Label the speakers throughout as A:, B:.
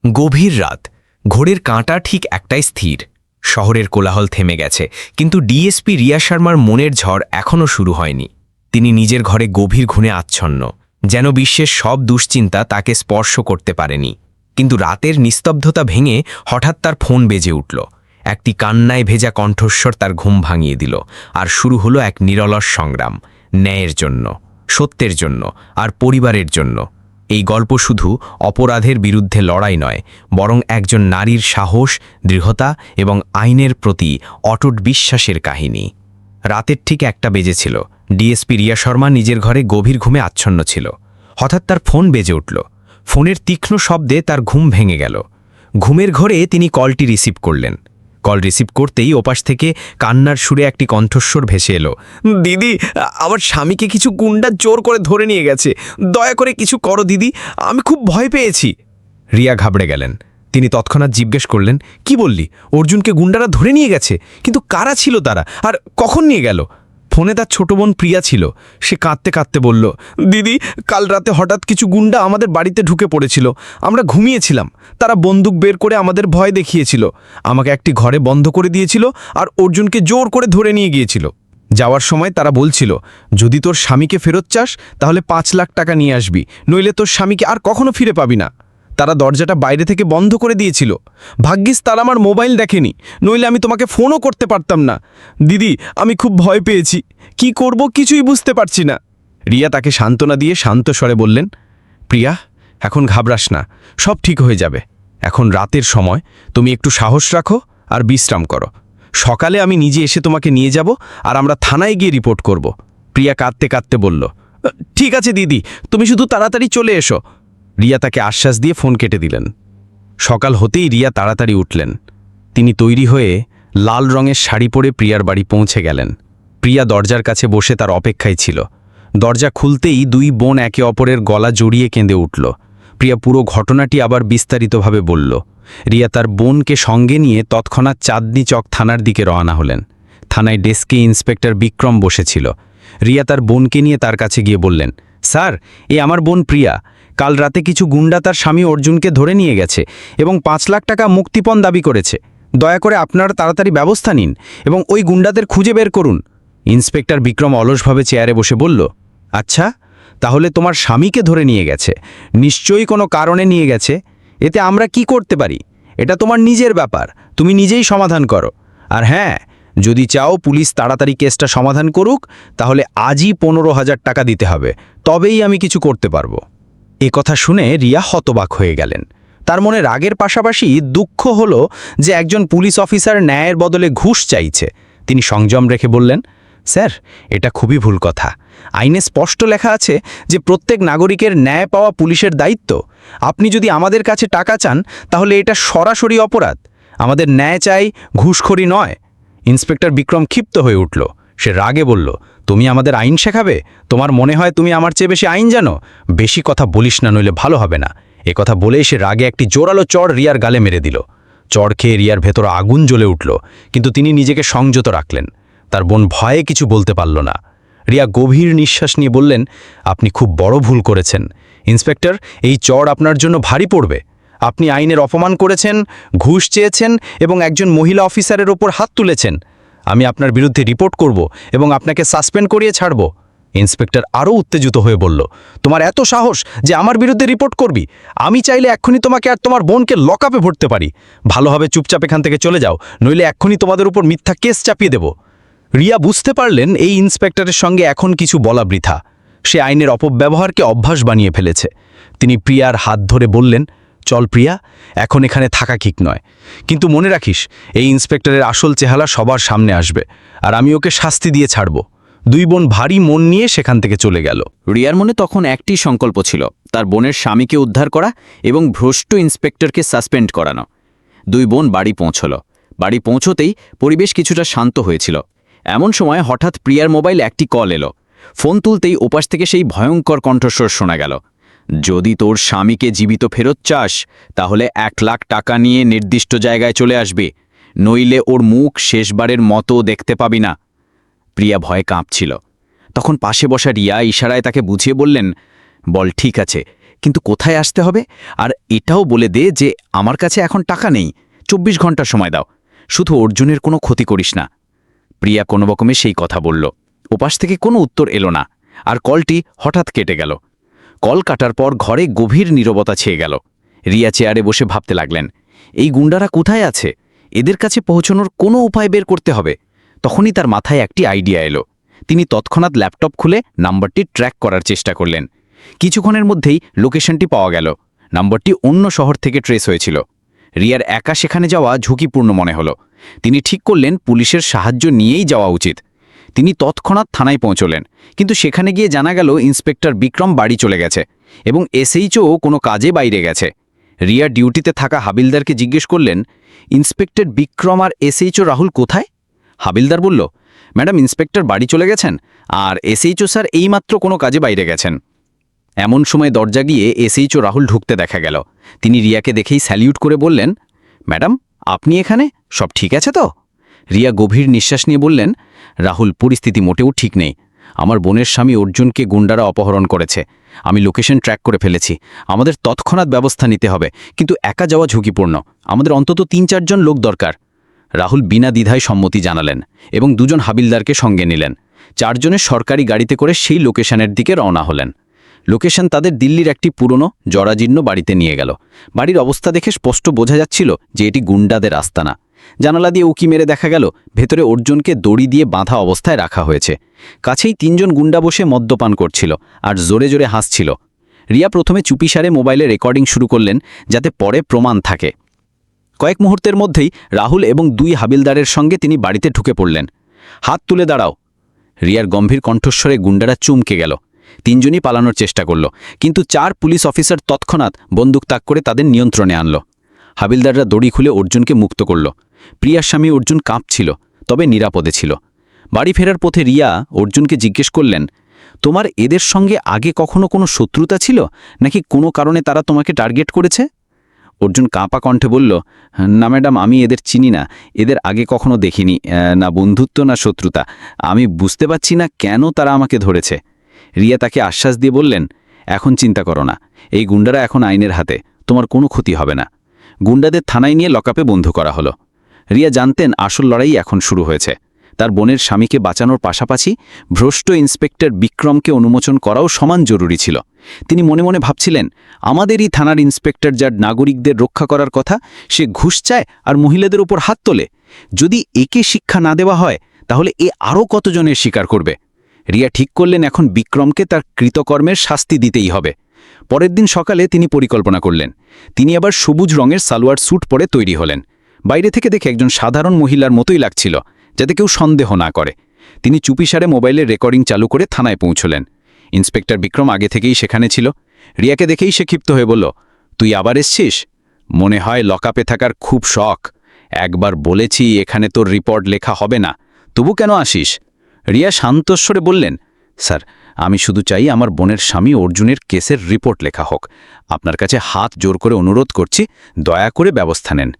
A: গভীর রাত, ঘোরের কাঁটা ঠিক একটাই স্থির। শহরের কোলাহল থেমে গেছে, কিন্তু ডিএসপি রিয়া শর্মার মনের ঝড় এখনও শুরু হয়নি। তিনি নিজের ঘরে গভীর ঘুমে আচ্ছন্ন, যেন বিশ্বের সব দুশ্চিন্তা তাকে স্পর্শ করতে পারেনি। কিন্তু রাতের নিস্তব্ধতা ভেঙে হঠাৎ তার ফোন বেজে উঠল। একটি কান্নায় ভেজা কণ্ঠস্বর তার ঘুম ভাঙিয়ে দিল, আর শুরু হলো এক নিরলস সংগ্রাম, ন্যায়ের জন্য, সত্যের জন্য, আর পরিবারের জন্য। এই গল্প শুধু অপরাধের বিরুদ্ধে লড়াই নয়, বরং একজন নারীর সাহস, দৃঢ়তা এবং আইনের প্রতি অটুট বিশ্বাসের কাহিনী। রাতের ঠিক 1টা বেজেছিল। ডিএসপি রিয়া শর্মা নিজের ঘরে গভীর ঘুমে আচ্ছন্ন ছিল। হঠাৎ তার ফোন বেজে উঠল। ফোনের তীক্ষ্ণ শব্দে তার ঘুম ভেঙে গেল। ঘুমের ঘরে তিনি কলটি রিসিভ করলেন। কল রিসিভ করতেই ওপাশ থেকে কান্নার সুরে একটি কণ্ঠস্বর ভেসে এলো।
B: দিদি, আমার স্বামীকে কিছু গুন্ডা জোর করে ধরে নিয়ে গেছে। দয়া করে কিছু করো দিদি, আমি খুব ভয় পেয়েছি।
A: রিয়া ঘাবড়ে গেলেন। তিনি তৎক্ষণাৎ জিজ্ঞেস করলেন, কি বললি? অর্জুনকে গুন্ডারা ধরে নিয়ে গেছে? কিন্তু কারা ছিল তারা, আর কখন নিয়ে গেল? ফোনে তার ছোট বোন প্রিয়া ছিল। সে কাঁদতে কাঁদতে বলল,
B: দিদি, কাল রাতে হঠাৎ কিছু গুন্ডা আমাদের বাড়িতে ঢুকে পড়েছিল। আমরা ঘুমিয়েছিলাম। তারা বন্দুক বের করে আমাদের ভয় দেখিয়েছিল। আমাকে একটি ঘরে বন্ধ করে দিয়েছিল আর অর্জুনকে জোর করে ধরে নিয়ে গিয়েছিল। যাওয়ার সময় তারা বলছিল, যদি তোর স্বামীকে ফেরত চাস তাহলে 5 লাখ টাকা নিয়ে আসবি, নইলে তোর স্বামীকে আর কখনো ফিরে পাবি না। তারা দরজাটা বাইরে থেকে বন্ধ করে দিয়েছিল। ভাগ্যিস তারা আমার মোবাইল দেখেনি, নইলে আমি তোমাকে ফোনও করতে পারতাম না। দিদি, আমি খুব ভয় পেয়েছি। কি করব কিছুই বুঝতে পারছি না। রিয়া তাকে সান্ত্বনা দিয়ে শান্ত স্বরে বললেন, প্রিয়া, এখন ঘাবড়াস না, সব ঠিক হয়ে যাবে। এখন রাতের সময়, তুমি একটু সাহস রাখো আর বিশ্রাম করো। সকালে আমি নিজে এসে তোমাকে নিয়ে যাব, আর আমরা থানায় গিয়ে রিপোর্ট করব। প্রিয়া কাঁদতে কাঁদতে বলল, ঠিক আছে দিদি, তুমি শুধু তাড়াতাড়ি চলে এসো। রিয়া তাকে আশ্বাস দিয়ে ফোন কেটে দিলেন। সকাল হতেই রিয়া তাড়াতাড়ি উঠলেন। তিনি তৈরি হয়ে লাল রঙের শাড়ি পরে প্রিয়ার বাড়ি পৌঁছে গেলেন। প্রিয়া দরজার কাছে বসে তার অপেক্ষায় ছিল। দরজা খুলতেই 2 বোন একে অপরের গলা জড়িয়ে কেঁদে উঠল। প্রিয়া পুরো ঘটনাটি আবার বিস্তারিতভাবে বলল। রিয়া তার বোনকে সঙ্গে নিয়ে তৎক্ষণাৎ চাঁদনি চক থানার দিকে রওনা হলেন। থানায় ডেস্কে ইন্সপেক্টর বিক্রম বসেছিল। রিয়া তার বোনকে নিয়ে তার কাছে গিয়ে বললেন, স্যার, এ আমার বোন প্রিয়া। কাল রাতে কিছু গুন্ডা তার স্বামী অর্জুনকে ধরে নিয়ে গেছে এবং 5 লাখ টাকা মুক্তিপণ দাবি করেছে। দয়া করে আপনারা তাড়াতাড়ি ব্যবস্থা নিন এবং ওই গুন্ডাদের খুঁজে বের করুন। ইন্সপেক্টর বিক্রম অলসভাবে চেয়ারে বসে বলল, আচ্ছা, তাহলে তোমার স্বামীকে ধরে নিয়ে গেছে, নিশ্চয়ই কোনো কারণে নিয়ে গেছে। এতে আমরা কি করতে পারি? এটা তোমার নিজের ব্যাপার, তুমি নিজেই সমাধান করো। আর হ্যাঁ, যদি চাও পুলিশ তাড়াতাড়ি কেসটা সমাধান করুক, তাহলে আজই 15,000 টাকা দিতে হবে, তবেই আমি কিছু করতে পারবো। এ কথা শুনে রিয়া হতবাক হয়ে গেলেন। তার মনে রাগের পাশাপাশি দুঃখ হলো যে একজন পুলিশ অফিসার ন্যায়ের বদলে ঘুষ চাইছে। তিনি সংযম রেখে বললেন, স্যার, এটা খুবই ভুল কথা। আইনে স্পষ্ট লেখা আছে যে প্রত্যেক নাগরিকের ন্যায় পাওয়া পুলিশের দায়িত্ব। আপনি যদি আমাদের কাছে টাকা চান তাহলে এটা সরাসরি অপরাধ। আমাদের ন্যায় চাই, ঘুষখোরি নয়। ইন্সপেক্টর বিক্রম ক্ষিপ্ত হয়ে উঠল। সে রাগে বলল, তুমি আমাদের আইন শেখাবে? তোমার মনে হয় তুমি আমার চেয়ে বেশি আইন জানো? বেশি কথা বলিস না, নইলে ভালো হবে না। এ কথা বলেই সে রাগে একটি জোরালো চড় রিয়ার গালে মেরে দিল। চড় খেয়ে রিয়ার ভেতর আগুন জ্বলে উঠল, কিন্তু তিনি নিজেকে সংযত রাখলেন। তার বোন ভয়ে কিছু বলতে পারল না। রিয়া গভীর নিঃশ্বাস নিয়ে বললেন, আপনি খুব বড় ভুল করেছেন ইন্সপেক্টর। এই চড় আপনার জন্য ভারী পড়বে। আপনি আইনের অপমান করেছেন, ঘুষ চেয়েছেন এবং একজন মহিলা অফিসারের ওপর হাত তুলেছেন। আমি আপনার বিরুদ্ধে রিপোর্ট করব এবং আপনাকে সাসপেন্ড করিয়ে ছাড়ব। ইন্সপেক্টর আরও উত্তেজিত হয়ে বলল, তোমার এত সাহস যে আমার বিরুদ্ধে রিপোর্ট করবি? আমি চাইলে এক্ষুনি তোমাকে আর তোমার বোনকে লকআপে ভরতে পারি। ভালো হবে চুপচাপ এখান থেকে চলে যাও, নইলে এক্ষুনি তোমাদের উপর মিথ্যা কেস চাপিয়ে দেব। রিয়া বুঝতে পারলেন এই ইন্সপেক্টরের সঙ্গে এখন কিছু বলা বৃথা। সে আইনের অপব্যবহারকে অভ্যাস বানিয়ে ফেলেছে। তিনি প্রিয়ার হাত ধরে বললেন, চল প্রিয়া, এখন এখানে থাকা ঠিক নয়। কিন্তু মনে রাখিস, এই ইন্সপেক্টরের আসল চেহারা সবার সামনে আসবে, আর আমি ওকে শাস্তি দিয়ে ছাড়ব। 2 বোন ভারী মন নিয়ে সেখান থেকে চলে গেল।
C: রিয়ার মনে তখন একটি সংকল্প ছিল, তার বোনের স্বামীকে উদ্ধার করা এবং ভ্রষ্ট ইন্সপেক্টরকে সাসপেন্ড করানো। 2 বোন বাড়ি পৌঁছল। বাড়ি পৌঁছতেই পরিবেশ কিছুটা শান্ত হয়েছিল। এমন সময় হঠাৎ প্রিয়ার মোবাইল একটি কল এলো। ফোন তুলতেই ওপাশ থেকে সেই ভয়ঙ্কর কণ্ঠস্বর শোনা গেল, যদি তোর স্বামীকে জীবিত ফেরত চাস তাহলে 1 লাখ টাকা নিয়ে নির্দিষ্ট জায়গায় চলে আসবে, নইলে ওর মুখ শেষবারের মতো দেখতে পাবি না। প্রিয়া ভয়ে কাঁপছিল। তখন পাশে বসা রিয়া ইশারায় তাকে বুঝিয়ে বললেন, বল ঠিক আছে, কিন্তু কোথায় আসতে হবে আর এটাও বলে দে যে আমার কাছে এখন টাকা নেই, 24 ঘন্টা সময় দাও, শুধু অর্জুনের কোনো ক্ষতি করিস না। প্রিয়া কোনো রকমে সেই কথা বলল। ওপাশ থেকে কোনো উত্তর এলো না, আর কলটি হঠাৎ কেটে গেল। কল কাটার পর ঘরে গভীর নীরবতা ছেয়ে গেল। রিয়া চেয়ারে বসে ভাবতে লাগলেন, এই গুন্ডারা কোথায় আছে? এদের কাছে পৌঁছানোর কোনো উপায় বের করতে হবে। তখনই তার মাথায় একটি আইডিয়া এলো। তিনি তৎক্ষণাৎ ল্যাপটপ খুলে নাম্বারটি ট্র্যাক করার চেষ্টা করলেন। কিছুক্ষণের মধ্যেই লোকেশনটি পাওয়া গেল। নাম্বারটি অন্য শহর থেকে ট্রেস হয়েছিল। রিয়ার একা সেখানে যাওয়া ঝুঁকিপূর্ণ মনে হলো। তিনি ঠিক করলেন পুলিশের সাহায্য নিয়েই যাওয়া উচিত। তিনি তৎক্ষণাৎ থানায় পৌঁছলেন, কিন্তু সেখানে গিয়ে জানা গেল ইন্সপেক্টর বিক্রম বাড়ি চলে গেছে এবং এসএইচও কোনো কাজে বাইরে গেছে। রিয়া ডিউটিতে থাকা হাবিলদারকে জিজ্ঞেস করলেন, ইন্সপেক্টর বিক্রম আর এসএইচও রাহুল কোথায়? হাবিলদার বলল, ম্যাডাম, ইন্সপেক্টর বাড়ি চলে গেছেন আর এসএইচও স্যার এইমাত্র কোনো কাজে বাইরে গেছেন। এমন সময় দরজা গিয়ে এসএইচও রাহুল ঢুকতে দেখা গেল। তিনি রিয়াকে দেখেই স্যালিউট করে বললেন, ম্যাডাম, আপনি এখানে? সব ঠিক আছে তো? রিয়া গভীর নিঃশ্বাস নিয়ে বললেন, রাহুল, পরিস্থিতি মোটেও ঠিক নেই। আমার বোনের স্বামী অর্জুনকে গুন্ডারা অপহরণ করেছে। আমি লোকেশন ট্র্যাক করে ফেলেছি। আমাদের তৎক্ষণাৎ ব্যবস্থা নিতে হবে, কিন্তু একা যাওয়া ঝুঁকিপূর্ণ। আমাদের অন্তত ৩-৪ জন লোক দরকার। রাহুল বিনা দ্বিধায় সম্মতি জানালেন এবং 2 জন হাবিলদারকে সঙ্গে নিলেন। 4 জনের সরকারি গাড়িতে করে সেই লোকেশনের দিকে রওনা হলেন। লোকেশন তাদের দিল্লির একটি পুরনো জরাজীর্ণ বাড়িতে নিয়ে গেল। বাড়ির অবস্থা দেখে স্পষ্ট বোঝা যাচ্ছিল যে এটি গুন্ডাদের আস্তানা। জানালা দিয়ে উকি মেরে দেখা গেল ভেতরে অর্জুনকে দড়ি দিয়ে বাঁধা অবস্থায় রাখা হয়েছে। কাছেই 3 জন গুন্ডা বসে মদ্যপান করছিল আর জোরে জোরে হাসছিল। রিয়া প্রথমে চুপিসারে মোবাইলে রেকর্ডিং শুরু করলেন, যাতে পরে প্রমাণ থাকে। কয়েক মুহূর্তের মধ্যেই রাহুল এবং 2 হাবিলদারের সঙ্গে তিনি বাড়িতে ঢুকে পড়লেন। হাত তুলে দাঁড়াও! রিয়ার গম্ভীর কণ্ঠস্বরে গুন্ডারা চমকে গেল। 3 জনই পালানোর চেষ্টা করল, কিন্তু 4 পুলিশ অফিসার তৎক্ষণাৎ বন্দুক তাক করে তাদের নিয়ন্ত্রণে আনল। হাবিলদাররা দড়ি খুলে অর্জুনকে মুক্ত করল। প্রিয়ার স্বামী অর্জুন কাঁপছিল, তবে নিরাপদে ছিল। বাড়ি ফেরার পথে রিয়া অর্জুনকে জিজ্ঞেস করলেন, তোমার এদের সঙ্গে আগে কখনো কোনো শত্রুতা ছিল, নাকি কোনো কারণে তারা তোমাকে টার্গেট করেছে? অর্জুন কাঁপা কণ্ঠে বলল, না ম্যাডাম, আমি এদের চিনি না। এদের আগে কখনো দেখিনি, না বন্ধুত্ব না শত্রুতা। আমি বুঝতে পারছি না কেন তারা আমাকে ধরেছে। রিয়া তাকে আশ্বাস দিয়ে বললেন, এখন চিন্তা করো না, এই গুন্ডারা এখন আইনের হাতে, তোমার কোনো ক্ষতি হবে না। গুন্ডাদের থানায় নিয়ে লকআপে বন্ধ করা হলো। রিয়া জানতেন আসল লড়াই এখন শুরু হয়েছে। তার বোনের স্বামীকে বাঁচানোর পাশাপাশি ভ্রষ্ট ইন্সপেক্টর বিক্রমকে অনুমোচন করাও সমান জরুরি ছিল। তিনি মনে মনে ভাবছিলেন, আমাদেরই থানার ইন্সপেক্টর যার নাগরিকদের রক্ষা করার কথা, সে ঘুষ চায় আর মহিলাদের উপর হাত তোলে। যদি একে শিক্ষা না দেওয়া হয়, তাহলে এ আরও কতজনের শিকার করবে। রিয়া ঠিক করলেন এখন বিক্রমকে তার কৃতকর্মের শাস্তি দিতেই হবে। পরের দিন সকালে তিনি পরিকল্পনা করলেন। তিনি আবার সবুজ রঙের সালোয়ার স্যুট পরে তৈরি হলেন। বাইরে থেকে দেখে একজন সাধারণ মহিলার মতোই লাগছিল, যাতে কেউ সন্দেহ না করে। তিনি চুপিসারে মোবাইলের রেকর্ডিং চালু করে থানায় পৌঁছলেন। ইন্সপেক্টর বিক্রম আগে থেকেই সেখানে ছিল। রিয়াকে দেখেই সে ক্ষিপ্ত হয়ে বলল, তুই আবার এসছিস? মনে হয় লকআপে থাকার খুব শখ। একবার বলেছি এখানে তোর রিপোর্ট লেখা হবে না, তবু কেন আসিস? রিয়া শান্তস্বরে বললেন, স্যার, আমি শুধু চাই আমার বোনের স্বামী অর্জুনের কেসের রিপোর্ট লেখা হোক। আপনার কাছে হাত জোর করে অনুরোধ করছি, দয়া করে ব্যবস্থা নেন।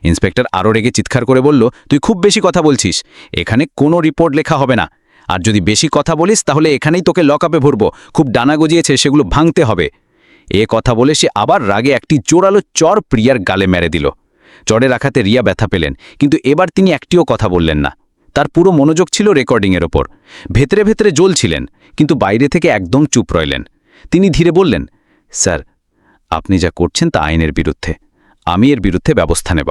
C: ইন্সপেক্টর আরও রেগে চিৎকার করে বলল, তুই খুব বেশি কথা বলছিস। এখানে কোনো রিপোর্ট লেখা হবে না, আর যদি বেশি কথা বলিস তাহলে এখানেই তোকে লকআপে ভরব। খুব ডানা গজিয়েছে, সেগুলো ভাঙতে হবে। এ কথা বলে সে আবার রাগে একটি জোরালো চর প্রিয়ার গালে মেরে দিল। চড়ের আঘাতে রিয়া ব্যথা পেলেন, কিন্তু এবার তিনি একটিও কথা বললেন না। তার পুরো মনোযোগ ছিল রেকর্ডিংয়ের ওপর। ভেতরে ভেতরে জ্বলছিলেন, কিন্তু বাইরে থেকে একদম চুপ রইলেন। তিনি ধীরে বললেন, স্যার, আপনি যা করছেন তা আইনের বিরুদ্ধে। আমি এর বিরুদ্ধে ব্যবস্থা নেব।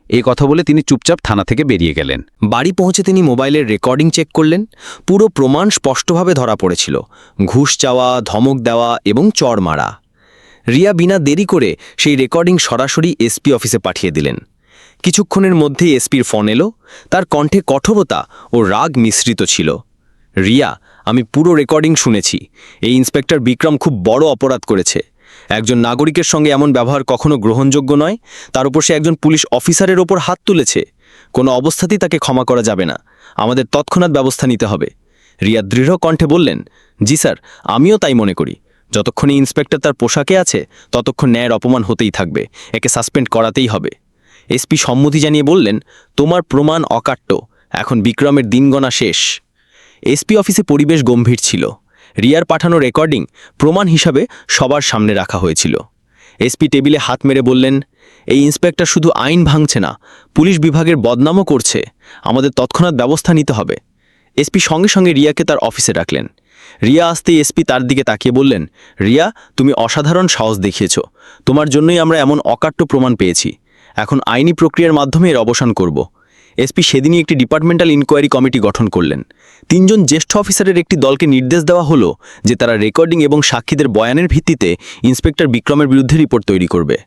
C: এই কথা বলে তিনি চুপচাপ থানা থেকে বেরিয়ে গেলেন।
A: বাড়ি পৌঁছে তিনি মোবাইলের রেকর্ডিং চেক করলেন। পুরো প্রমাণ স্পষ্টভাবে ধরা পড়েছিল, ঘুষ চাওয়া, ধমক দেওয়া এবং চড় মারা। রিয়া বিনা দেরি করে সেই রেকর্ডিং সরাসরি এসপি অফিসে পাঠিয়ে দিলেন। কিছুক্ষণের মধ্যেই এসপির ফোন এলো। তার কণ্ঠে কঠোরতা ও রাগ মিশ্রিত ছিল। রিয়া, আমি পুরো রেকর্ডিং শুনেছি। এই ইন্সপেক্টর বিক্রম খুব বড় অপরাধ করেছে। একজন নাগরিকের সঙ্গে এমন ব্যবহার কখনো গ্রহণযোগ্য নয়। তার উপর সে একজন পুলিশ অফিসারের ওপর হাত তুলেছে। কোনো অবস্থাতেই তাকে ক্ষমা করা যাবে না। আমাদের তৎক্ষণাৎ ব্যবস্থা নিতে হবে। রিয়া দৃঢ় কণ্ঠে বললেন, জি স্যার, আমিও তাই মনে করি। যতক্ষণই ইন্সপেক্টর তার পোশাকে আছে, ততক্ষণ ন্যায়ের অপমান হতেই থাকবে। একে সাসপেন্ড করাতেই হবে। এসপি সম্মতি জানিয়ে বললেন, তোমার প্রমাণ অকাট্য। এখন বিক্রমের দিনগণা শেষ। এসপি অফিসে পরিবেশ গম্ভীর ছিল।
D: রিয়ার পাঠানো রেকর্ডিং প্রমাণ হিসাবে সবার সামনে রাখা হয়েছিল। এসপি টেবিলে হাত মেরে বললেন, এই ইন্সপেক্টর শুধু আইন ভাঙছে না, পুলিশ বিভাগের বদনামও করছে, আমাদের তৎক্ষণাৎ ব্যবস্থা নিতে হবে। এসপি সঙ্গে সঙ্গে রিয়াকে তার অফিসে ডাকলেন। রিয়া আসতেই এসপি তার দিকে তাকিয়ে বললেন, রিয়া, তুমি অসাধারণ সাহস দেখিয়েছ, তোমার জন্যই আমরা এমন অকাট্য প্রমাণ পেয়েছি। এখন আইনি প্রক্রিয়ার মাধ্যমে এর অবসান করব। এসপি সেদিনই একটি ডিপার্টমেন্টাল ইনকোয়ারি কমিটি গঠন করলেন। 3 জন জ্যেষ্ঠ অফিসারের একটি দলকে নির্দেশ দেওয়া হলো যে তারা রেকর্ডিং এবং সাক্ষীদের বয়ানের ভিত্তিতে ইন্সপেক্টর বিক্রমের বিরুদ্ধে রিপোর্ট তৈরি করবে।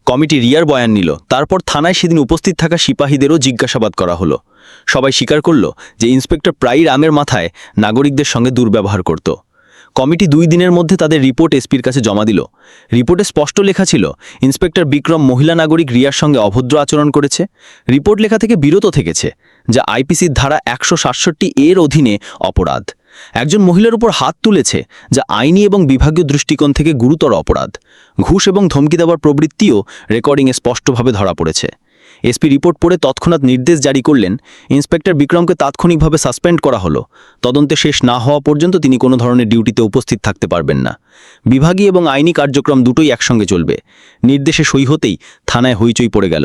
D: কমিটি রিয়ার বয়ান নিল। তারপর থানায় সেদিন উপস্থিত থাকা সিপাহীদেরও জিজ্ঞাসাবাদ করা হলো। সবাই স্বীকার করল যে ইন্সপেক্টর প্রায়ই রামের মাথায় নাগরিকদের সঙ্গে দুর্ব্যবহার করত। কমিটি 2 দিনের মধ্যে তাদের রিপোর্ট এসপির কাছে জমা দিল। রিপোর্টে স্পষ্ট লেখা ছিল, ইন্সপেক্টর বিক্রম মহিলা নাগরিক রিয়ার সঙ্গে অভদ্র আচরণ করেছে, রিপোর্ট লেখা থেকে বিরত থেকেছে, যা আইপিসির ধারা 167 এর অধীনে অপরাধ। একজন মহিলার উপর হাত তুলেছে, যা আইনি এবং বিভাগীয় দৃষ্টিকোণ থেকে গুরুতর অপরাধ। ঘুষ এবং ধমকি দেওয়ার প্রবৃত্তিও রেকর্ডিংয়ে স্পষ্টভাবে ধরা পড়েছে। এসপি রিপোর্ট পড়ে তৎক্ষণাৎ নির্দেশ জারি করলেন, ইন্সপেক্টর বিক্রমকে তাৎক্ষণিকভাবে সাসপেন্ড করা হলো। তদন্তে শেষ না হওয়া পর্যন্ত তিনি কোনো ধরনের ডিউটিতে উপস্থিত থাকতে পারবেন না। বিভাগীয় এবং আইনি কার্যক্রম দুটোই একসঙ্গে চলবে। নির্দেশে সই হতেই থানায় হইচই পড়ে গেল।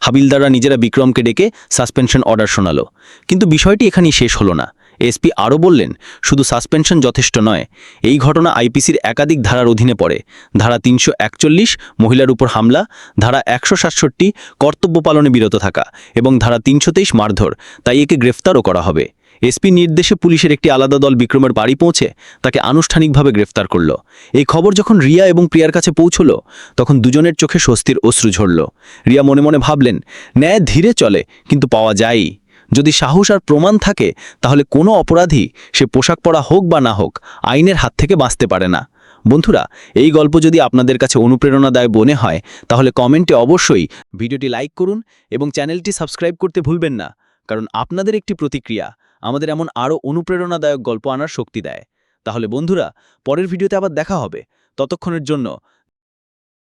D: হাবিলদাররা নিজেরা বিক্রমকে ডেকে সাসপেনশন অর্ডার শোনালো। কিন্তু বিষয়টি এখানেই শেষ হলো না। এসপি আরও বললেন, শুধু সাসপেনশন যথেষ্ট নয়, এই ঘটনা আইপিসির একাধিক ধারার অধীনে পড়ে। ধারা 341 মহিলার উপর হামলা, ধারা 167 কর্তব্য পালনে বিরত থাকা এবং ধারা 323 মারধর, তাই একে গ্রেফতারও করা হবে। এসপি নির্দেশে পুলিশের একটি আলাদা দল বিক্রমের বাড়ি পৌঁছে তাকে আনুষ্ঠানিকভাবে গ্রেফতার করল। এই খবর যখন রিয়া এবং প্রিয়ার কাছে পৌঁছল, তখন দুজনের চোখে স্বস্তির অশ্রু ঝরল। রিয়া মনে মনে ভাবলেন, ন্যায় ধীরে চলে, কিন্তু পাওয়া যায়ই। যদি সাহস আর প্রমাণ থাকে, তাহলে কোনো অপরাধী, সে পোশাক পরা হোক বা না হোক, আইনের হাত থেকে বাঁচতে পারে না। বন্ধুরা, এই গল্প যদি আপনাদের কাছে অনুপ্রেরণাদায়ক মনে হয়, তাহলে কমেন্টে অবশ্যই ভিডিওটি লাইক করুন এবং চ্যানেলটি সাবস্ক্রাইব করতে ভুলবেন না, কারণ আপনাদের একটি প্রতিক্রিয়া আমাদের এমন আরও অনুপ্রেরণাদায়ক গল্প আনার শক্তি দেয়। তাহলে বন্ধুরা, পরের ভিডিওতে আবার দেখা হবে। ততক্ষণের জন্য